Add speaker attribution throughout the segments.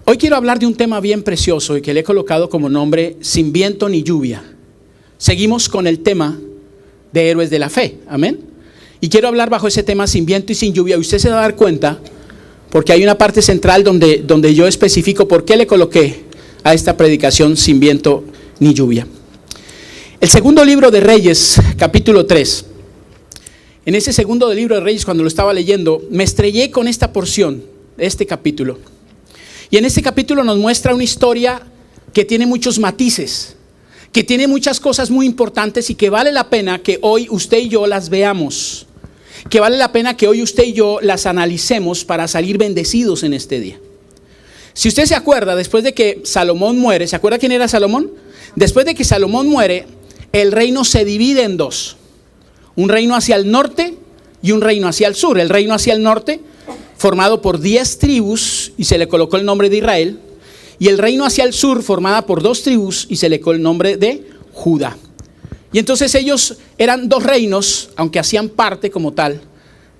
Speaker 1: Hoy quiero hablar de un tema bien precioso y que le he colocado como nombre Sin viento ni lluvia. Seguimos con el tema de héroes de la fe, amén. Y quiero hablar bajo ese tema sin viento y sin lluvia. Y usted se va a dar cuenta, porque hay una parte central donde yo especifico por qué le coloqué a esta predicación sin viento ni lluvia. El segundo libro de Reyes, capítulo 3. En ese segundo libro de Reyes, cuando lo estaba leyendo, me estrellé con esta porción de este capítulo. Y en este capítulo nos muestra una historia que tiene muchos matices, que tiene muchas cosas muy importantes y que vale la pena que hoy usted y yo las veamos, que vale la pena que hoy usted y yo las analicemos para salir bendecidos en este día. Si usted se acuerda, después de que Salomón muere, ¿se acuerda quién era Salomón? Después de que Salomón muere, el reino se divide en dos. Un reino hacia el norte y un reino hacia el sur. El reino hacia el norte, formado por 10 tribus y se le colocó el nombre de Israel. Y el reino hacia el sur, formada por 2 tribus y se le colocó el nombre de Judá. Y entonces ellos eran 2 reinos, aunque hacían parte como tal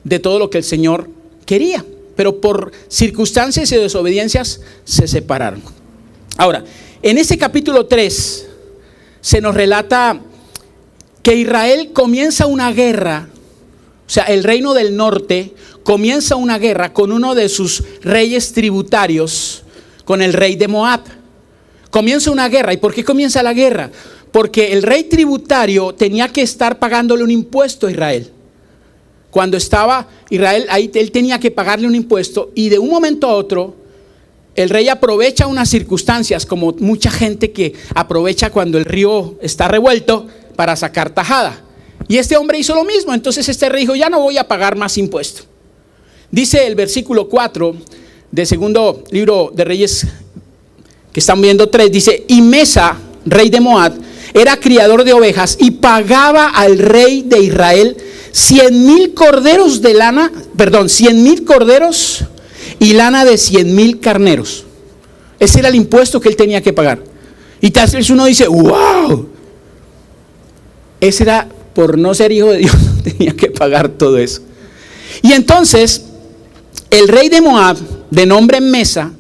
Speaker 1: de todo lo que el Señor quería. Pero por circunstancias y desobediencias se separaron. Ahora, en este capítulo 3 se nos relata que Israel comienza una guerra, o sea, el reino del norte comienza una guerra con uno de sus reyes tributarios, con el rey de Moab. Comienza una guerra. ¿Y por qué comienza la guerra? Porque el rey tributario tenía que estar pagándole un impuesto a Israel. Cuando estaba Israel ahí, él tenía que pagarle un impuesto y de un momento a otro el rey aprovecha unas circunstancias, como mucha gente que aprovecha cuando el río está revuelto para sacar tajada. Y este hombre hizo lo mismo. Entonces este rey dijo: ya no voy a pagar más impuesto. Dice el versículo 4 del segundo libro de Reyes, que están viendo 3, dice: y Mesa, rey de Moab, era criador de ovejas y pagaba al rey de Israel 100,000 corderos de lana, 100,000 corderos y lana de 100,000 carneros. Ese era el impuesto que él tenía que pagar. Y tal vez uno dice: wow, ese era por no ser hijo de Dios, tenía que pagar todo eso. Y entonces el rey de Moab, de nombre Mesa,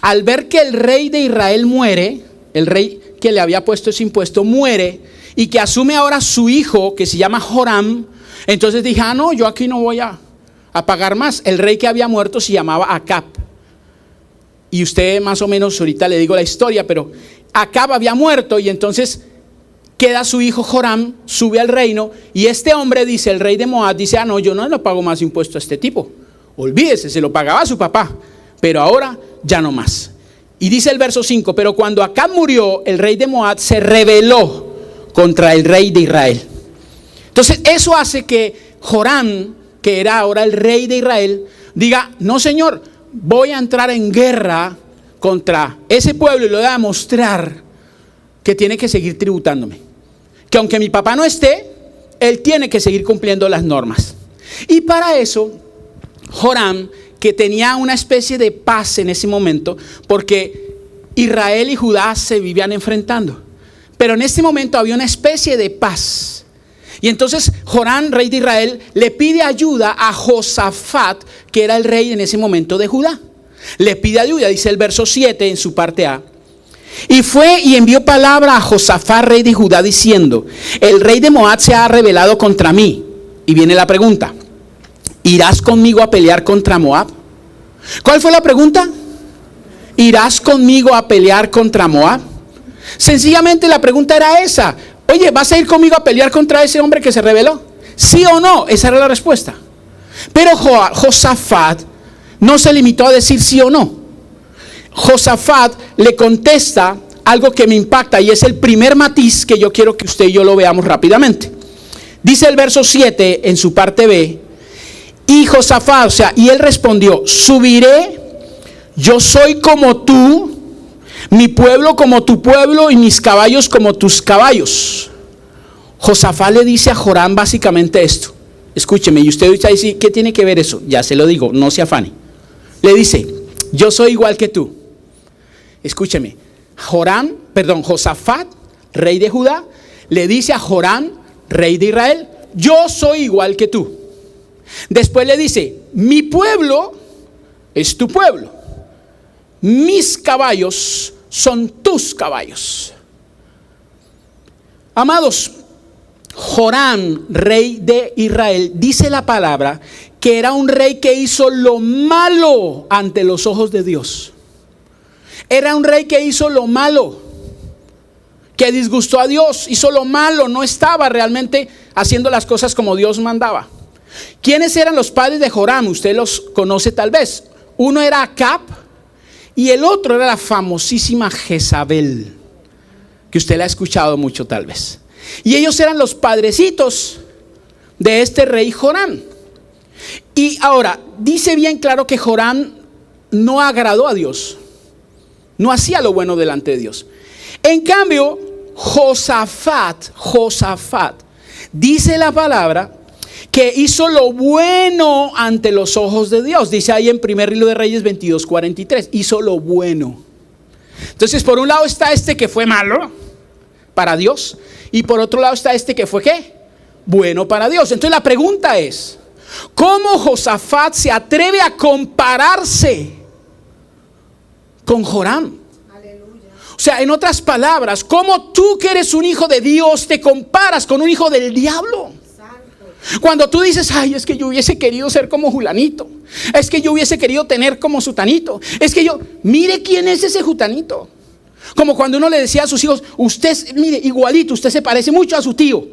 Speaker 1: al ver que el rey de Israel muere, el rey que le había puesto ese impuesto muere, y que asume ahora su hijo, que se llama Joram, entonces dije: no, yo aquí no voy a pagar más. El rey que había muerto se llamaba Acab. Y usted más o menos ahorita le digo la historia, pero Acab había muerto y entonces queda su hijo Joram, sube al reino, y este hombre dice, el rey de Moab, dice: no, yo no le pago más impuesto a este tipo. Olvídese, se lo pagaba a su papá, pero ahora ya no más. Y dice el verso 5, pero cuando Acab murió, el rey de Moab se rebeló contra el rey de Israel. Entonces eso hace que Joram, que era ahora el rey de Israel, diga: no, señor, voy a entrar en guerra contra ese pueblo y le voy a demostrar que tiene que seguir tributándome. Que aunque mi papá no esté, él tiene que seguir cumpliendo las normas. Y para eso, Joram, que tenía una especie de paz en ese momento, porque Israel y Judá se vivían enfrentando, pero en este momento había una especie de paz. Y entonces Joram, rey de Israel, le pide ayuda a Josafat, que era el rey en ese momento de Judá. Le pide ayuda, dice el verso 7 en su parte A. Y fue y envió palabra a Josafat, rey de Judá, diciendo: el rey de Moab se ha rebelado contra mí. Y viene la pregunta: ¿irás conmigo a pelear contra Moab? ¿Cuál fue la pregunta? ¿Irás conmigo a pelear contra Moab? Sencillamente la pregunta era esa: oye, ¿vas a ir conmigo a pelear contra ese hombre que se rebeló? ¿Sí o no? Esa era la respuesta. Pero Josafat no se limitó a decir sí o no. Josafat le contesta algo que me impacta, y es el primer matiz que yo quiero que usted y yo lo veamos rápidamente. Dice el verso 7 en su parte B: y Josafat, y él respondió: subiré, yo soy como tú, mi pueblo como tu pueblo y mis caballos como tus caballos. Josafat le dice a Joram básicamente esto. Escúcheme, y usted va a decir: ¿qué tiene que ver eso? Ya se lo digo, no se afane. Le dice: yo soy igual que tú. Escúcheme, Josafat, rey de Judá, le dice a Joram, rey de Israel: yo soy igual que tú. Después le dice: mi pueblo es tu pueblo mis caballos son tus caballos. Amados, Joram, rey de Israel, dice la palabra que era un rey que hizo lo malo ante los ojos de Dios. Era un rey que hizo lo malo, que disgustó a Dios, hizo lo malo, no estaba realmente haciendo las cosas como Dios mandaba. ¿Quiénes eran los padres de Joram? Usted los conoce tal vez. Uno era Acab y el otro era la famosísima Jezabel, que usted la ha escuchado mucho tal vez. Y ellos eran los padrecitos de este rey Joram. Y ahora, dice bien claro que Joram no agradó a Dios, no hacía lo bueno delante de Dios. En cambio, Josafat, dice la palabra que hizo lo bueno ante los ojos de Dios. Dice ahí en primer libro de Reyes 22:43, hizo lo bueno. Entonces, por un lado está este que fue malo para Dios, y por otro lado está este que fue ¿qué? Bueno para Dios. Entonces la pregunta es, ¿cómo Josafat se atreve a compararse con Joram? O sea, en otras palabras, ¿cómo tú que eres un hijo de Dios te comparas con un hijo del diablo? Cuando tú dices, ay, es que yo hubiese querido ser como Julanito, es que yo hubiese querido tener como Sutanito, es que yo, mire quién es ese Jutanito. Como cuando uno le decía a sus hijos, usted, mire, igualito, usted se parece mucho a su tío.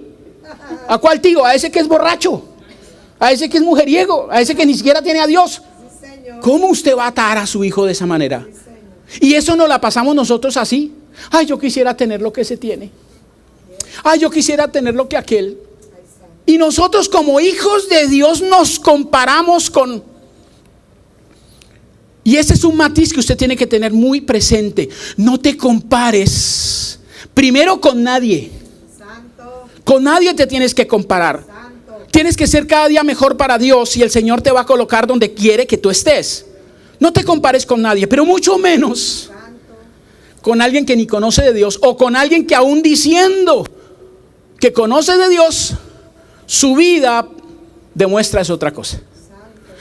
Speaker 1: ¿A cuál tío? A ese que es borracho, a ese que es mujeriego, a ese que ni siquiera tiene a Dios. ¿Cómo usted va a atar a su hijo de esa manera? Y eso nos la pasamos nosotros así. Ay, yo quisiera tener lo que ese tiene. Ay, yo quisiera tener lo que aquel. Y nosotros como hijos de Dios nos comparamos con... Y ese es un matiz que usted tiene que tener muy presente. No te compares primero con nadie. Con nadie te tienes que comparar. Tienes que ser cada día mejor para Dios y el Señor te va a colocar donde quiere que tú estés. No te compares con nadie, pero mucho menos con alguien que ni conoce de Dios, o con alguien que aún diciendo que conoce de Dios, su vida demuestra es otra cosa.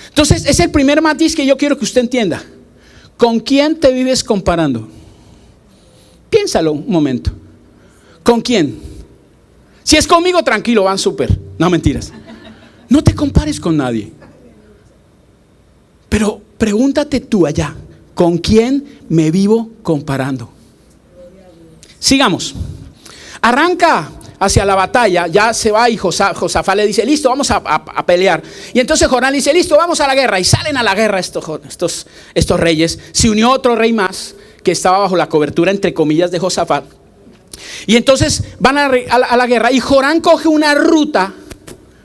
Speaker 1: Entonces es el primer matiz que yo quiero que usted entienda. ¿Con quién te vives comparando? Piénsalo un momento. ¿Con quién? Si es conmigo, tranquilo, van súper. No, mentiras. No te compares con nadie. Pero pregúntate tú allá, ¿con quién me vivo comparando? Sigamos. Arranca hacia la batalla, ya se va y Josafat le dice, listo, vamos a pelear. Y entonces Joram le dice, listo, vamos a la guerra. Y salen a la guerra estos reyes. Se unió otro rey más que estaba bajo la cobertura, entre comillas, de Josafat. Y entonces van a la guerra y Joram coge una ruta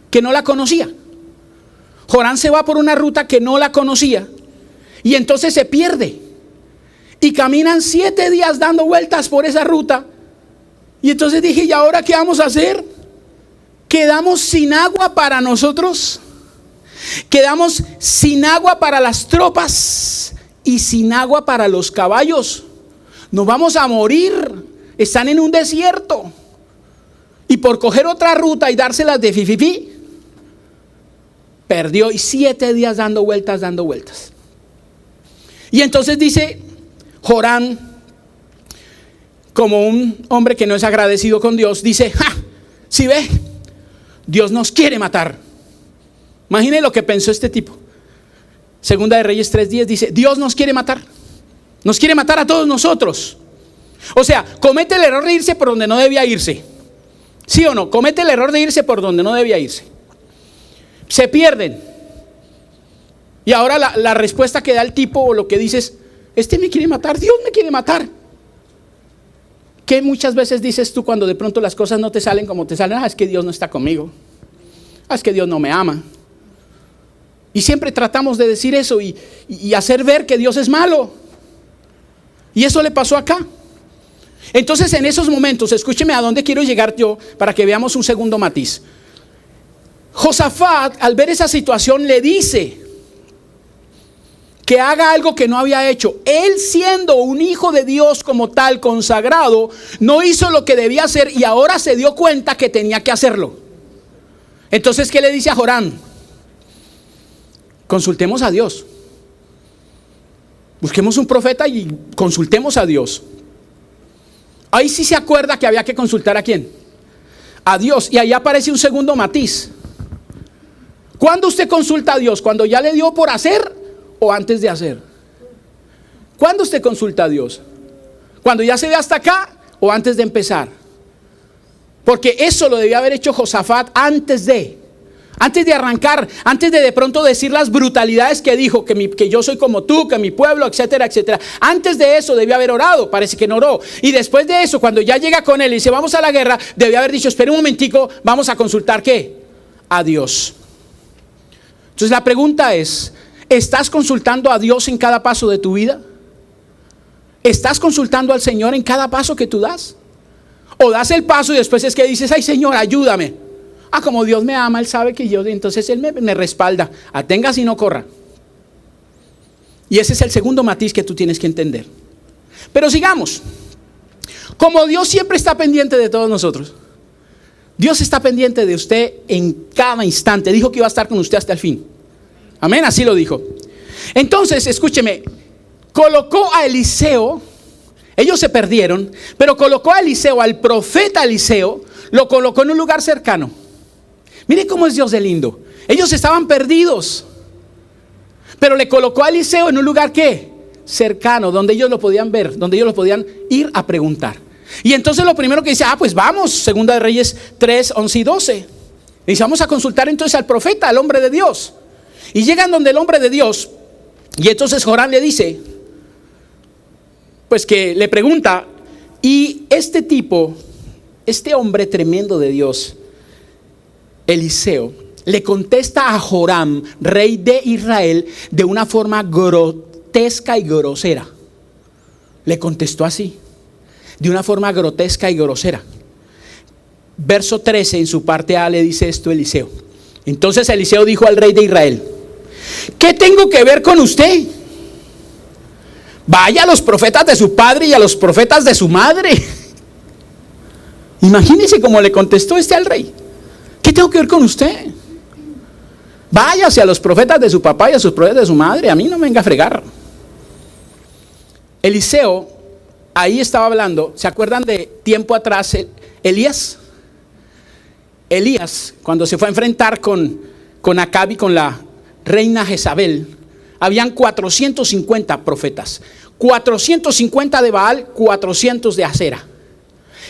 Speaker 1: que no la conocía. Joram se va por una ruta que no la conocía y entonces se pierde. Y caminan 7 días dando vueltas por esa ruta. Y entonces dije, ¿y ahora qué vamos a hacer? ¿Quedamos sin agua para nosotros? ¿Quedamos sin agua para las tropas y sin agua para los caballos? Nos vamos a morir. Están en un desierto. Y por coger otra ruta y dárselas de fififi, perdió, y 7 días dando vueltas. Y entonces dice Joram, como un hombre que no es agradecido con Dios, dice, ¡ja! ¿Sí ve? Dios nos quiere matar. Imagine lo que pensó este tipo. Segunda de Reyes 3:10 dice, Dios nos quiere matar. Nos quiere matar a todos nosotros. O sea, comete el error de irse por donde no debía irse. ¿Sí o no? Comete el error de irse por donde no debía irse. Se pierden. Y ahora la respuesta que da el tipo, o lo que dices, este me quiere matar, Dios me quiere matar. ¿Qué muchas veces dices tú cuando de pronto las cosas no te salen como te salen? Es que Dios no está conmigo. Es que Dios no me ama. Y siempre tratamos de decir eso y hacer ver que Dios es malo. Y eso le pasó acá. Entonces en esos momentos, escúcheme a dónde quiero llegar yo para que veamos un segundo matiz. Josafat, al ver esa situación, le dice que haga algo que no había hecho. Él, siendo un hijo de Dios como tal, consagrado, no hizo lo que debía hacer y ahora se dio cuenta que tenía que hacerlo. Entonces, ¿qué le dice a Joram? Consultemos a Dios. Busquemos un profeta y consultemos a Dios. Ahí sí se acuerda que había que consultar ¿a quién? A Dios. Y ahí aparece un segundo matiz. ¿Cuándo usted consulta a Dios? ¿Cuando ya le dio por hacer o antes de hacer? ¿Cuándo usted consulta a Dios? ¿Cuando ya se ve hasta acá o antes de empezar? Porque eso lo debía haber hecho Josafat antes de arrancar, antes de pronto decir las brutalidades que dijo, que yo soy como tú, que mi pueblo, etcétera, etcétera. Antes de eso debía haber orado, parece que no oró. Y después de eso, cuando ya llega con él y dice vamos a la guerra, debía haber dicho espera un momentico, vamos a consultar ¿qué? A Dios. Entonces la pregunta es, ¿estás consultando a Dios en cada paso de tu vida? ¿Estás consultando al Señor en cada paso que tú das? ¿O das el paso y después es que dices, ay Señor, ayúdame? Como Dios me ama, Él sabe que yo, entonces Él me respalda. Atenga si no corra. Y ese es el segundo matiz que tú tienes que entender. Pero sigamos. Como Dios siempre está pendiente de todos nosotros, Dios está pendiente de usted en cada instante. Dijo que iba a estar con usted hasta el fin. Amén, así lo dijo. Entonces, escúcheme, colocó a Eliseo, ellos se perdieron, pero colocó a Eliseo, al profeta Eliseo, lo colocó en un lugar cercano. Mire cómo es Dios de lindo. Ellos estaban perdidos, pero le colocó a Eliseo en un lugar ¿qué? Cercano, donde ellos lo podían ver, donde ellos lo podían ir a preguntar. Y entonces lo primero que dice, pues vamos, Segunda de Reyes 3, 11 y 12. Dice, vamos a consultar entonces al profeta, al hombre de Dios. Y llegan donde el hombre de Dios, y entonces Joram le dice, pues que le pregunta, y este tipo, este hombre tremendo de Dios, Eliseo, le contesta a Joram, rey de Israel, de una forma grotesca y grosera. Le contestó así, de una forma grotesca y grosera. Verso 13, en su parte A, le dice esto Eliseo. Entonces Eliseo dijo al rey de Israel, ¿qué tengo que ver con usted? Vaya a los profetas de su padre y a los profetas de su madre. Imagínese cómo le contestó al rey. ¿Qué tengo que ver con usted? Váyase a los profetas de su papá y a sus profetas de su madre. A mí no me venga a fregar. Eliseo ahí estaba hablando. ¿Se acuerdan de tiempo atrás Elías? Elías, cuando se fue a enfrentar con Acab y con la reina Jezabel, habían 450 profetas. 450 de Baal, 400 de Acera.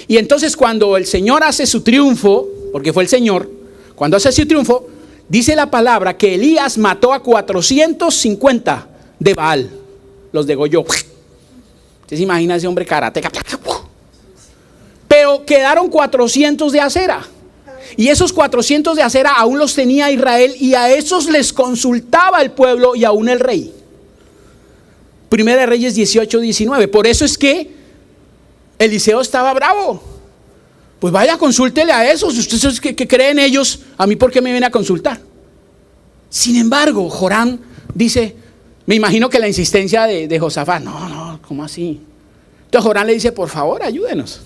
Speaker 1: Y entonces cuando el Señor hace su triunfo, porque fue el Señor, cuando hace su triunfo, dice la palabra que Elías mató a 450 de Baal, los degolló. Usted se imagina ese hombre karateca. Pero quedaron 400 de Acera. Y esos 400 de Acera aún los tenía Israel, y a esos les consultaba el pueblo y aún el rey. Primera de Reyes 18, 19. Por eso es que Eliseo estaba bravo. Pues vaya, consúltele a esos. Ustedes que creen ellos, a mí ¿por qué me viene a consultar? Sin embargo, Joram dice, me imagino que la insistencia de Josafat, no, ¿cómo así? Entonces Joram le dice, por favor, ayúdenos.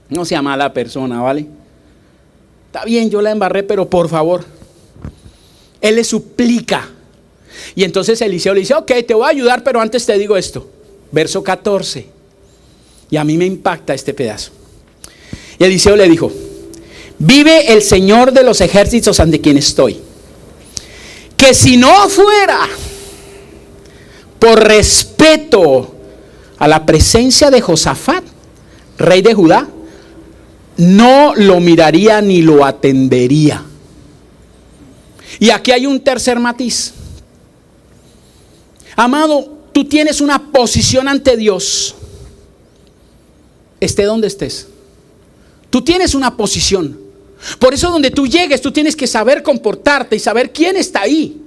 Speaker 1: No sea mala persona, ¿vale? Está bien, yo la embarré, pero por favor. Él le suplica. Y entonces Eliseo le dice, ok, te voy a ayudar, pero antes te digo esto. Verso 14. Y a mí me impacta este pedazo. Y Eliseo le dijo, vive el Señor de los ejércitos ante quien estoy, que si no fuera por respeto a la presencia de Josafat, rey de Judá, no lo miraría ni lo atendería. Y aquí hay un tercer matiz. Amado, tú tienes una posición ante Dios, esté donde estés. Tú tienes una posición. Por eso donde tú llegues, tú tienes que saber comportarte y saber quién está ahí.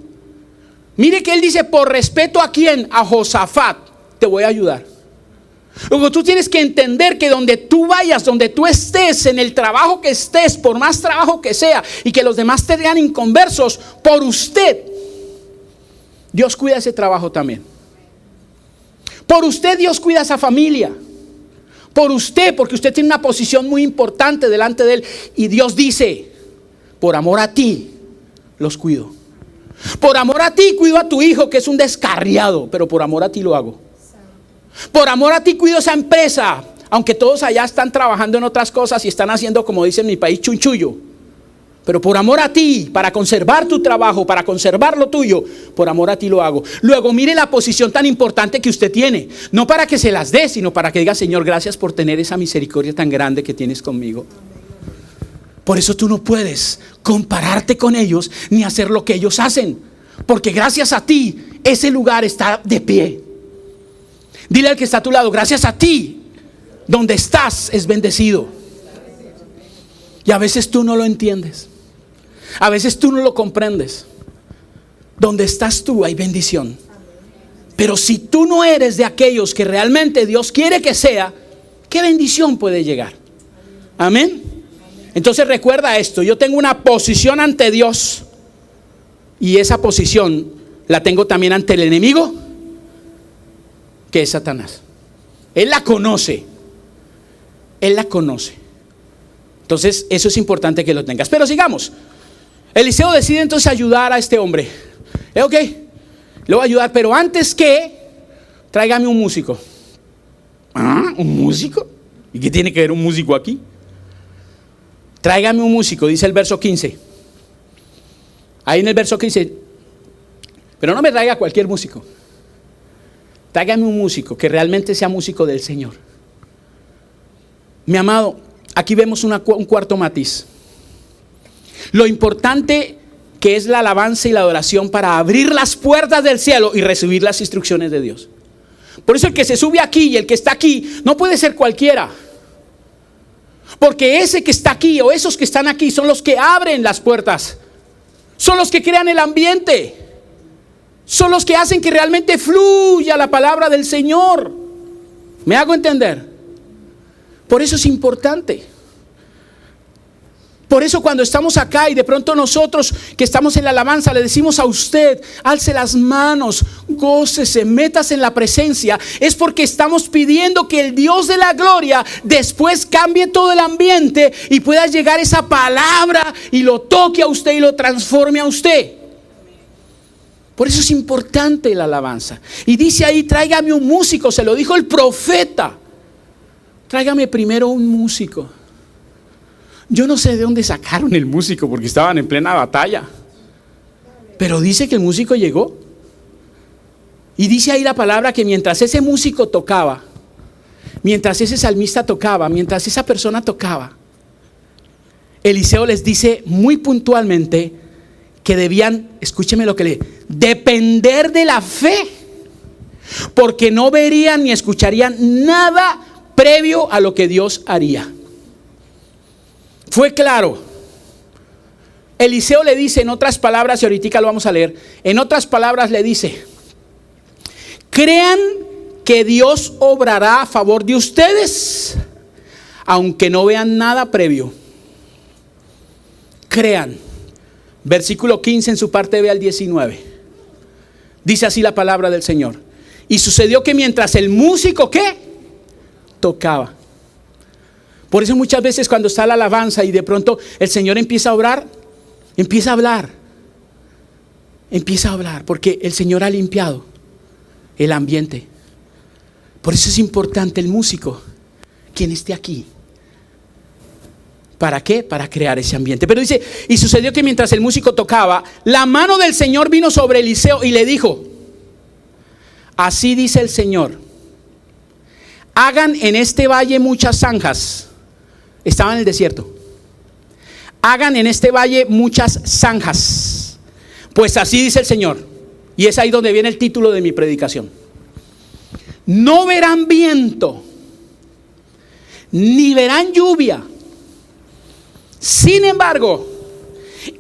Speaker 1: Mire que él dice, por respeto a quién, a Josafat, te voy a ayudar. Luego tú tienes que entender que donde tú vayas, donde tú estés, en el trabajo que estés, por más trabajo que sea, y que los demás te digan inconversos, por usted, Dios cuida ese trabajo también. Por usted Dios cuida esa familia. Por usted, porque usted tiene una posición muy importante delante de Él. Y Dios dice, por amor a ti, los cuido. Por amor a ti cuido a tu hijo que es un descarriado, pero por amor a ti lo hago. Por amor a ti cuido esa empresa, aunque todos allá están trabajando en otras cosas y están haciendo, como dicen en mi país, chunchullo. Pero por amor a ti, para conservar tu trabajo, para conservar lo tuyo, por amor a ti lo hago. Luego mire la posición tan importante que usted tiene. No para que se las dé, sino para que diga: Señor, gracias por tener esa misericordia tan grande que tienes conmigo. Por eso tú no puedes compararte con ellos ni hacer lo que ellos hacen. Porque gracias a ti, ese lugar está de pie. Dile al que está a tu lado: gracias a ti, donde estás es bendecido. Y a veces tú no lo entiendes. A veces tú no lo comprendes. Donde estás tú hay bendición. Pero si tú no eres de aquellos que realmente Dios quiere que sea, ¿qué bendición puede llegar? Amén. Entonces recuerda esto: yo tengo una posición ante Dios, y esa posición la tengo también ante el enemigo, que es Satanás. Él la conoce. Él la conoce. Entonces eso es importante que lo tengas. Pero sigamos. Eliseo decide entonces ayudar a este hombre. Ok, le voy a ayudar, pero antes que, tráigame un músico. ¿Ah? ¿Un músico? ¿Y qué tiene que ver un músico aquí? Tráigame un músico, dice el verso 15. Ahí en el verso 15. Pero no me traiga cualquier músico. Tráigame un músico que realmente sea músico del Señor. Mi amado, aquí vemos un cuarto matiz. Lo importante que es la alabanza y la adoración para abrir las puertas del cielo y recibir las instrucciones de Dios. Por eso el que se sube aquí y el que está aquí no puede ser cualquiera. Porque ese que está aquí o esos que están aquí son los que abren las puertas. Son los que crean el ambiente. Son los que hacen que realmente fluya la palabra del Señor. ¿Me hago entender? Por eso es importante. Por eso cuando estamos acá y de pronto nosotros que estamos en la alabanza le decimos a usted: alce las manos, gócese, métase en la presencia, es porque estamos pidiendo que el Dios de la gloria después cambie todo el ambiente y pueda llegar esa palabra y lo toque a usted y lo transforme a usted. Por eso es importante la alabanza. Y dice ahí: tráigame un músico. Se lo dijo el profeta: tráigame primero un músico. Yo no sé de dónde sacaron el músico, porque estaban en plena batalla. Pero dice que el músico llegó. Y dice ahí la palabra que mientras ese músico tocaba, mientras ese salmista tocaba, mientras esa persona tocaba, Eliseo les dice muy puntualmente que debían, escúcheme lo que le, depender de la fe, porque no verían ni escucharían nada previo a lo que Dios haría. Fue claro. Eliseo le dice en otras palabras, y ahorita lo vamos a leer, en otras palabras le dice: crean que Dios obrará a favor de ustedes, aunque no vean nada previo. Crean. Versículo 15 en su parte B al 19. Dice así la palabra del Señor: y sucedió que mientras el músico, ¿qué? Tocaba. Por eso muchas veces cuando está la alabanza y de pronto el Señor empieza a obrar, empieza a hablar, porque el Señor ha limpiado el ambiente. Por eso es importante el músico, quien esté aquí. ¿Para qué? Para crear ese ambiente. Pero dice: y sucedió que mientras el músico tocaba, la mano del Señor vino sobre Eliseo y le dijo: así dice el Señor, hagan en este valle muchas zanjas. Estaba en el desierto. Hagan en este valle muchas zanjas, pues así dice el Señor. Y es ahí donde viene el título de mi predicación. No verán viento, ni verán lluvia. Sin embargo,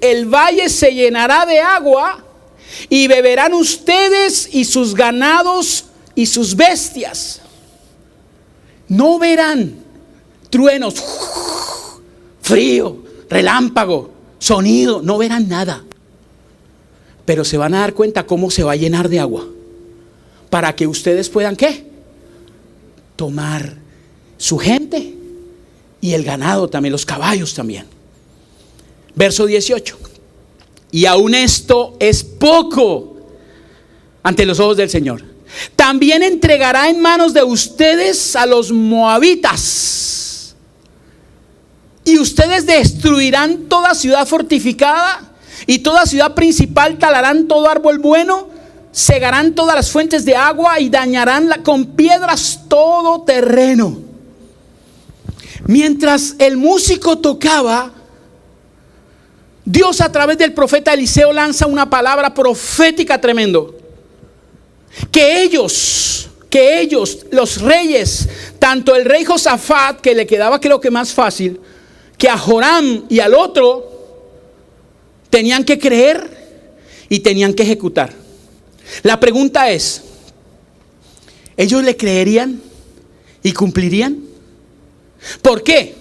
Speaker 1: el valle se llenará de agua y beberán ustedes y sus ganados y sus bestias. No verán truenos, frío, relámpago, sonido, no verán nada. Pero se van a dar cuenta cómo se va a llenar de agua, para que ustedes puedan, ¿qué? Tomar su gente y el ganado también, los caballos también. Verso 18. y aún esto es poco ante los ojos del Señor. También entregará en manos de ustedes a los moabitas, y ustedes destruirán toda ciudad fortificada y toda ciudad principal, talarán todo árbol bueno, cegarán todas las fuentes de agua y dañarán con piedras todo terreno. Mientras el músico tocaba, Dios a través del profeta Eliseo lanza una palabra profética tremendo. Que ellos, los reyes, tanto el rey Josafat, que le quedaba creo que más fácil, que a Joram y al otro, tenían que creer y tenían que ejecutar. La pregunta es, ¿ellos le creerían y cumplirían? ¿Por qué?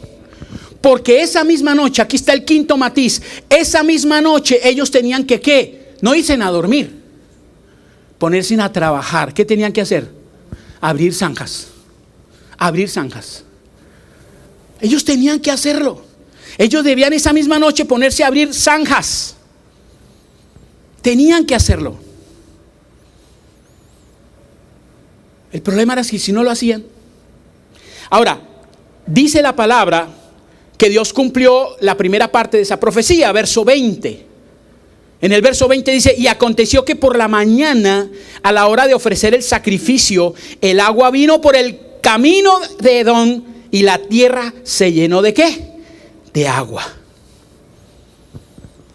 Speaker 1: Porque esa misma noche, aquí está el quinto matiz, esa misma noche ellos tenían que ¿qué? No irse a dormir, ponerse a trabajar. ¿Qué tenían que hacer? Abrir zanjas. Abrir zanjas. Ellos tenían que hacerlo. Ellos debían esa misma noche ponerse a abrir zanjas. Tenían que hacerlo. El problema era que si no lo hacían. Ahora, dice la palabra que Dios cumplió la primera parte de esa profecía, verso 20. En el verso 20 dice: y aconteció que por la mañana, a la hora de ofrecer el sacrificio, el agua vino por el camino de Edom, y la tierra se llenó ¿de qué? De agua.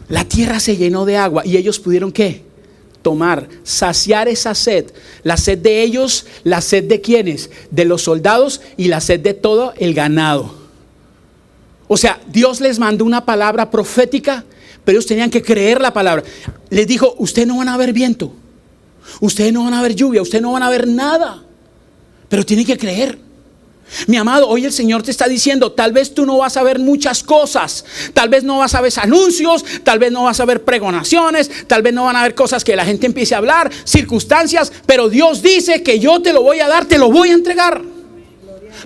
Speaker 1: La tierra se llenó de agua, y ellos pudieron ¿qué? Tomar, saciar esa sed. La sed de ellos, la sed de ¿quiénes? De los soldados, y la sed de todo el ganado. O sea, Dios les mandó una palabra profética, pero ellos tenían que creer la palabra. Les dijo: ustedes no van a ver viento, ustedes no van a ver lluvia, ustedes no van a ver nada, pero tienen que creer. Mi amado, hoy el Señor te está diciendo: tal vez tú no vas a ver muchas cosas, tal vez no vas a ver anuncios, tal vez no vas a ver pregonaciones, tal vez no van a ver cosas que la gente empiece a hablar, circunstancias, pero Dios dice que yo te lo voy a dar, te lo voy a entregar.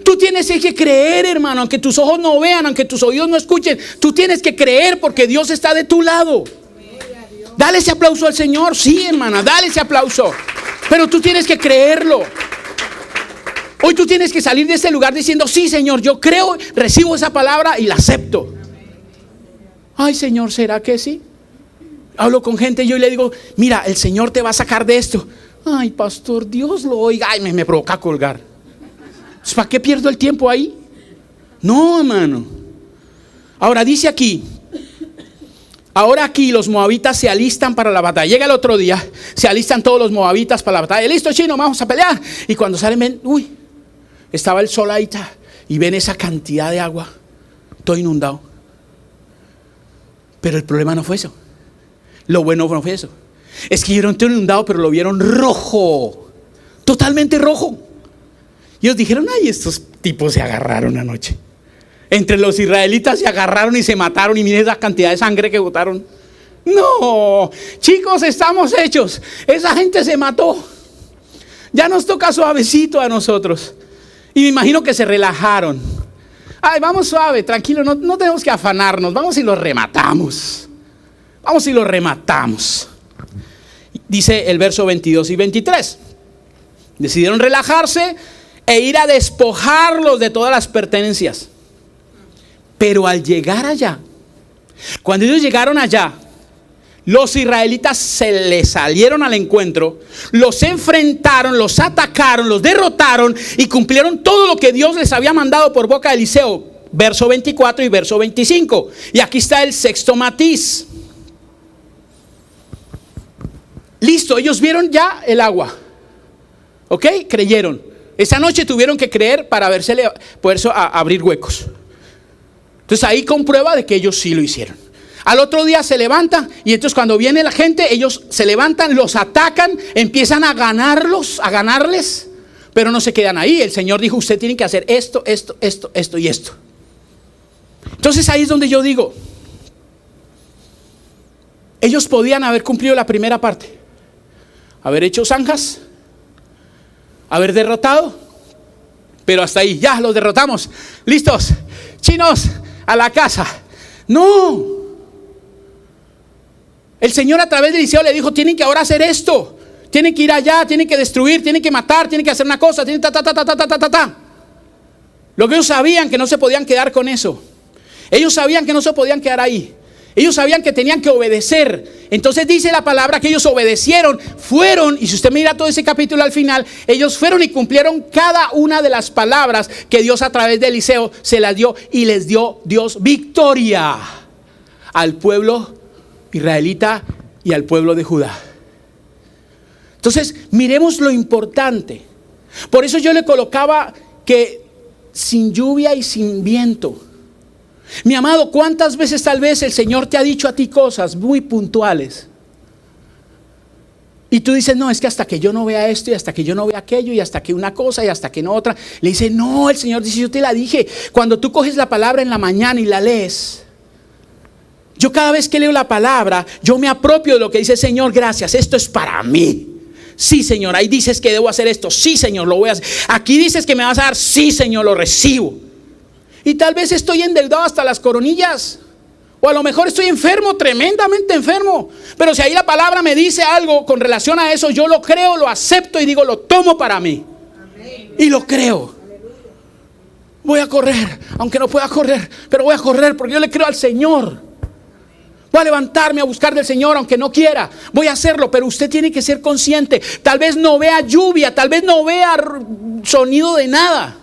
Speaker 1: Tú tienes que creer, hermano, aunque tus ojos no vean, aunque tus oídos no escuchen, tú tienes que creer, porque Dios está de tu lado. Dale ese aplauso al Señor. Sí, hermana, dale ese aplauso, pero tú tienes que creerlo. Hoy tú tienes que salir de este lugar diciendo: sí, Señor, yo creo, recibo esa palabra y la acepto. Ay, Señor, ¿será que sí? Hablo con gente y yo le digo: mira, el Señor te va a sacar de esto. Ay, pastor, Dios lo oiga. Ay, me provoca colgar. ¿Para qué pierdo el tiempo ahí? No, hermano. Ahora dice aquí: ahora aquí los moabitas se alistan para la batalla. Llega el otro día, se alistan todos los moabitas para la batalla. Listo, chino, vamos a pelear. Y cuando salen, ven, uy, estaba el sol ahí, y ven esa cantidad de agua, todo inundado. Pero el problema no fue eso. Lo bueno no fue eso. Es que vieron todo inundado, pero lo vieron rojo, totalmente rojo. Y ellos dijeron: ay, estos tipos se agarraron anoche. Entre los israelitas se agarraron y se mataron, y miren la cantidad de sangre que botaron. No, chicos, estamos hechos. Esa gente se mató. Ya nos toca suavecito a nosotros. Y me imagino que se relajaron. Ay, vamos suave, tranquilo, no tenemos que afanarnos. Vamos y los rematamos. Vamos y los rematamos. Dice el verso 22 y 23. Decidieron relajarse e ir a despojarlos de todas las pertenencias. Pero al llegar allá, cuando ellos llegaron allá, los israelitas se les salieron al encuentro, los enfrentaron, los atacaron, los derrotaron y cumplieron todo lo que Dios les había mandado por boca de Eliseo. Verso 24 y verso 25. Y aquí está el sexto matiz. Listo, ellos vieron ya el agua. ¿Ok? Creyeron. Esa noche tuvieron que creer para poder abrir huecos. Entonces ahí comprueba de que ellos sí lo hicieron. Al otro día se levantan, y entonces cuando viene la gente, ellos se levantan, los atacan, empiezan a ganarles, pero no se quedan ahí. El Señor dijo: usted tiene que hacer esto y esto. Entonces ahí es donde yo digo, ellos podían haber cumplido la primera parte, haber hecho zanjas, haber derrotado, pero hasta ahí, ya los derrotamos, listos, chinos, a la casa. No, El Señor a través de Eliseo le dijo, tienen que ahora hacer esto. Tienen que ir allá, tienen que destruir, tienen que matar, tienen que hacer una cosa, tienen ta. Lo que ellos sabían que no se podían quedar con eso. Ellos sabían que no se podían quedar ahí. Ellos sabían que tenían que obedecer. Entonces dice la palabra que ellos obedecieron, fueron, y si usted mira todo ese capítulo al final, ellos fueron y cumplieron cada una de las palabras que Dios a través de Eliseo se las dio, y les dio Dios victoria al pueblo israelita y al pueblo de Judá. Entonces miremos lo importante. Por eso yo le colocaba que sin lluvia y sin viento. Mi amado, ¿cuántas veces tal vez el Señor te ha dicho a ti cosas muy puntuales? Y tú dices, no, es que hasta que yo no vea esto y hasta que yo no vea aquello y hasta que una cosa y hasta que no otra. Le dice, no, el Señor dice, yo te la dije. Cuando tú coges la palabra en la mañana y la lees, yo cada vez que leo la palabra, yo me apropio de lo que dice, Señor, gracias, esto es para mí. Sí, Señor, ahí dices que debo hacer esto. Sí, Señor, lo voy a hacer. Aquí dices que me vas a dar. Sí, Señor, lo recibo. Y tal vez estoy endeudado hasta las coronillas. O a lo mejor estoy enfermo, tremendamente enfermo. Pero si ahí la palabra me dice algo con relación a eso, yo lo creo, lo acepto y digo, lo tomo para mí. Amén. Y lo creo. Voy a correr, aunque no pueda correr, pero voy a correr porque yo le creo al Señor. Voy a levantarme a buscar del Señor aunque no quiera. Voy a hacerlo, pero usted tiene que ser consciente. Tal vez no vea lluvia, tal vez no vea sonido de nada.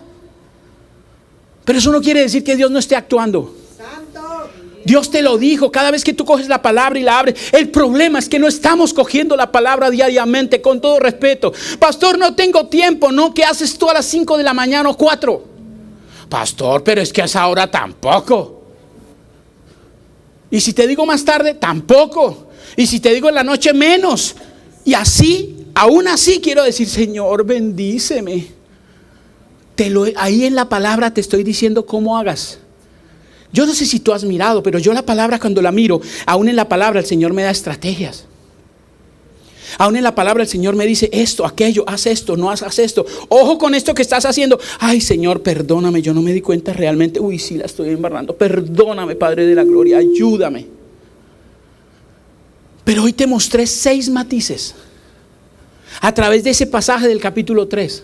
Speaker 1: Pero eso no quiere decir que Dios no esté actuando. Santo. Dios te lo dijo. Cada vez que tú coges la palabra y la abres. El problema es que no estamos cogiendo la palabra diariamente, con todo respeto. Pastor, no tengo tiempo. No, ¿qué haces tú a las 5 de la mañana o 4? Pastor, pero es que a esa hora tampoco. Y si te digo más tarde, tampoco. Y si te digo en la noche, menos. Y así, aún así quiero decir, Señor, bendíceme. Ahí en la palabra te estoy diciendo cómo hagas. Yo no sé si tú has mirado, pero yo la palabra cuando la miro, aún en la palabra el Señor me da estrategias. Aún en la palabra el Señor me dice esto, aquello, haz esto, no haz esto. Ojo con esto que estás haciendo. Ay, Señor, perdóname, yo no me di cuenta realmente. Uy, sí la estoy embarrando. Perdóname, Padre de la gloria, ayúdame. Pero hoy te mostré 6 matices a través de ese pasaje del capítulo 3.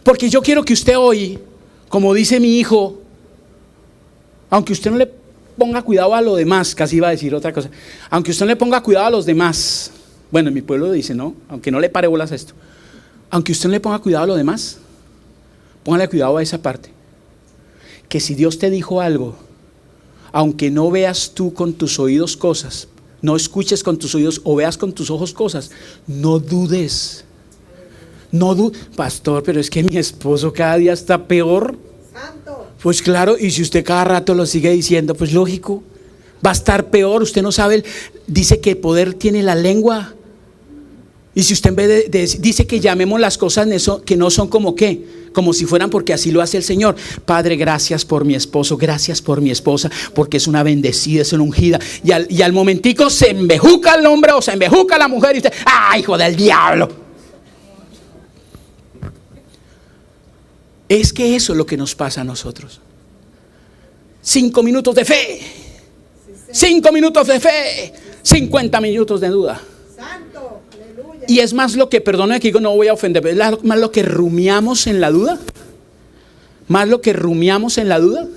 Speaker 1: Porque yo quiero que usted hoy, como dice mi hijo, aunque usted no le ponga cuidado a lo demás, casi iba a decir otra cosa, aunque usted no le ponga cuidado a los demás, bueno, en mi pueblo dice, no, aunque no le pare bolas a esto, aunque usted no le ponga cuidado a lo demás, póngale cuidado a esa parte, que si Dios te dijo algo, aunque no veas tú con tus oídos cosas, no escuches con tus oídos o veas con tus ojos cosas, no dudes. Pastor, pero es que mi esposo cada día está peor. Santo. Pues claro, y si usted cada rato lo sigue diciendo, pues lógico, va a estar peor. Usted no sabe, dice que poder tiene la lengua. Y si usted en vez de dice que llamemos las cosas que no son como qué, como si fueran, porque así lo hace el Señor. Padre, gracias por mi esposo, gracias por mi esposa, porque es una bendecida, es una ungida. Y al momentico se embejuca el hombre o se embejuca la mujer y usted, ¡ay, hijo del diablo! Es que eso es lo que nos pasa a nosotros. 5 minutos de fe, 5 minutos de fe, 50 minutos de duda. Santo, aleluya. Y es más lo que, perdóname que digo, no voy a ofender, es más lo que rumiamos en la duda. Más lo que rumiamos en la duda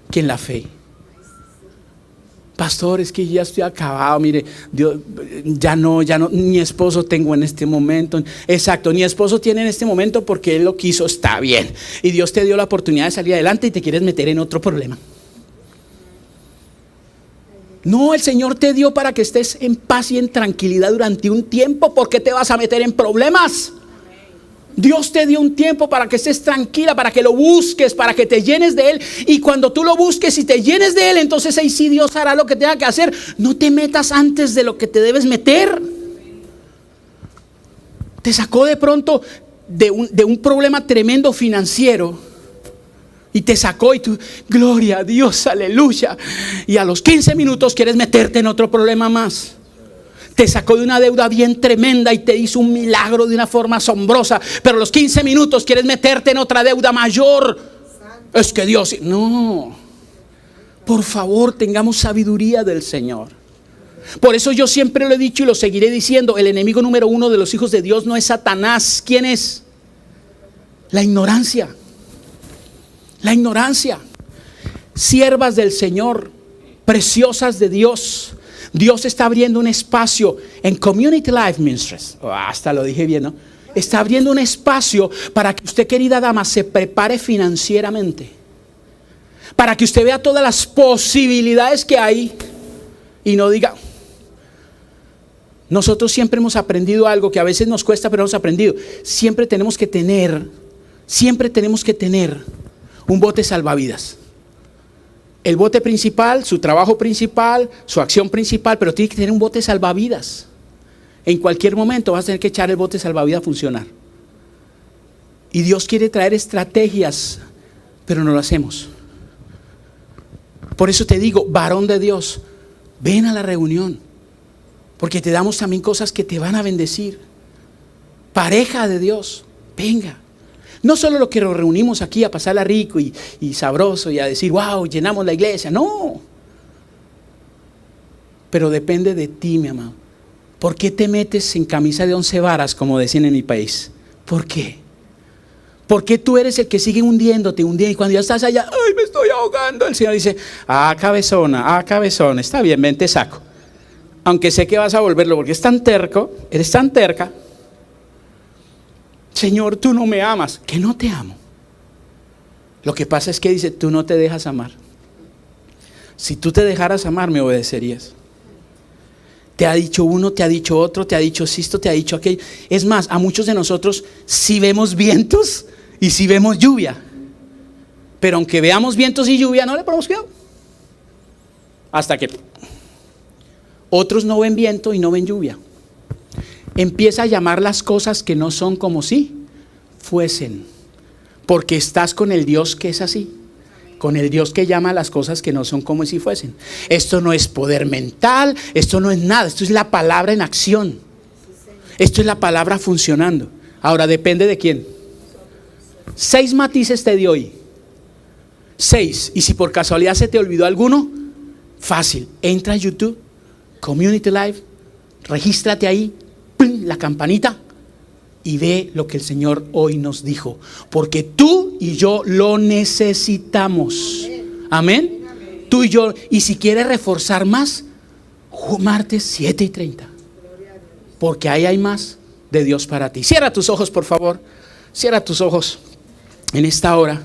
Speaker 1: que en la fe. Pastor, es que ya estoy acabado, mire, Dios, ya no, ni esposo tengo en este momento. Exacto, ni esposo tiene en este momento porque Él lo quiso, está bien. Y Dios te dio la oportunidad de salir adelante y te quieres meter en otro problema. No, el Señor te dio para que estés en paz y en tranquilidad durante un tiempo. ¿Por qué te vas a meter en problemas? Dios te dio un tiempo para que estés tranquila, para que lo busques, para que te llenes de Él. Y cuando tú lo busques y te llenes de Él, entonces ahí sí Dios hará lo que tenga que hacer. No te metas antes de lo que te debes meter. Te sacó de pronto de un problema tremendo financiero. Y te sacó y tú, gloria a Dios, aleluya. Y a los 15 minutos quieres meterte en otro problema más. Te sacó de una deuda bien tremenda y te hizo un milagro de una forma asombrosa. Pero a los 15 minutos quieres meterte en otra deuda mayor. Es que Dios, no. Por favor, tengamos sabiduría del Señor. Por eso yo siempre lo he dicho y lo seguiré diciendo, el enemigo número uno de los hijos de Dios no es Satanás. ¿Quién es? La ignorancia. La ignorancia. Siervas del Señor, preciosas de Dios. Dios está abriendo un espacio en Community Life Ministries. Hasta lo dije bien, ¿no? Está abriendo un espacio para que usted, querida dama, se prepare financieramente. Para que usted vea todas las posibilidades que hay y no diga. Nosotros siempre hemos aprendido algo que a veces nos cuesta, pero hemos aprendido. Siempre tenemos que tener un bote salvavidas. El bote principal, su trabajo principal, su acción principal, pero tiene que tener un bote salvavidas. En cualquier momento vas a tener que echar el bote salvavidas a funcionar. Y Dios quiere traer estrategias, pero no lo hacemos. Por eso te digo, varón de Dios, ven a la reunión, porque te damos también cosas que te van a bendecir. Pareja de Dios, venga. No solo lo que nos reunimos aquí a pasarla rico y sabroso y a decir, wow, llenamos la iglesia. No. Pero depende de ti, mi amado. ¿Por qué te metes en camisa de 11 varas, como decían en mi país? ¿Por qué? ¿Por qué tú eres el que sigue hundiéndote, hundiendo? Y cuando ya estás allá, ay, me estoy ahogando. El Señor dice, cabezona, está bien, ven, te saco. Aunque sé que vas a volverlo porque es tan terco, eres tan terca. Señor, tú no me amas. Que no te amo. Lo que pasa es que dice, tú no te dejas amar. Si tú te dejaras amar, me obedecerías. Te ha dicho uno, te ha dicho otro, te ha dicho esto, te ha dicho aquello. Es más, a muchos de nosotros sí vemos vientos y sí vemos lluvia. Pero aunque veamos vientos y lluvia, no le ponemos cuidado. Hasta que otros no ven viento y no ven lluvia. Empieza a llamar las cosas que no son como si fuesen. Porque estás con el Dios que es así. Con el Dios que llama a las cosas que no son como si fuesen. Esto no es poder mental, esto no es nada, esto es la palabra en acción. Esto es la palabra funcionando. Ahora depende de quién. 6 matices te di hoy. 6. Y si por casualidad se te olvidó alguno, fácil. Entra a YouTube, Community Life, regístrate ahí, ¡pum!, la campanita. Y ve lo que el Señor hoy nos dijo. Porque tú y yo lo necesitamos. Amén. Tú y yo. Y si quieres reforzar más, martes 7:30. Porque ahí hay más de Dios para ti. Cierra tus ojos, por favor. Cierra tus ojos en esta hora.